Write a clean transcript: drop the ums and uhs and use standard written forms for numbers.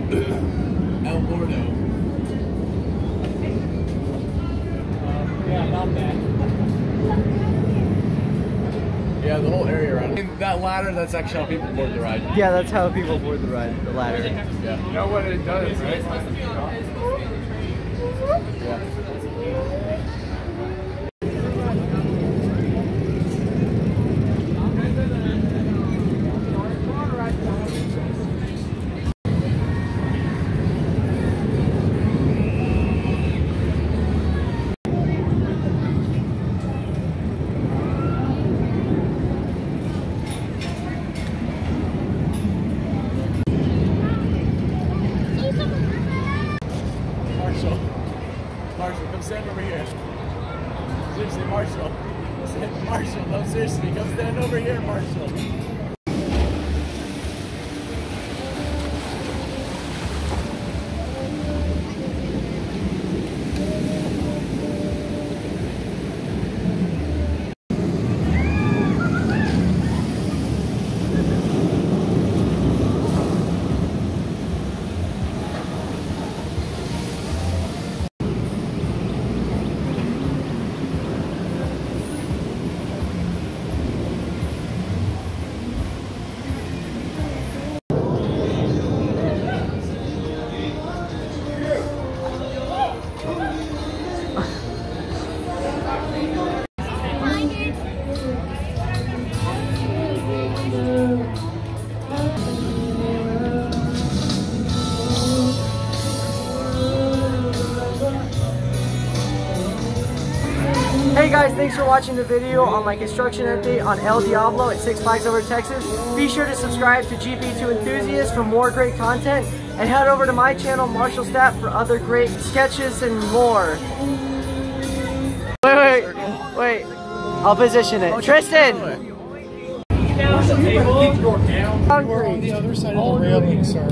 El Gordo. Yeah, not bad. Yeah, the whole area around it. That ladder, that's actually how people board the ride. Yeah, that's how people board the ride, the ladder. Yeah. You know what it does, right? Yeah. Marshall, come stand over here. Seriously, Marshall. Marshall, no, seriously, come stand over here, Marshall. Hey guys, thanks for watching the video on my construction update on El Diablo at Six Flags Over Texas. Be sure to subscribe to GP2 Enthusiasts for more great content, and head over to my channel, Marshall Stat, for other great sketches and more. Wait. I'll position it. Tristan! Hungry. On the other side of the railing, sir.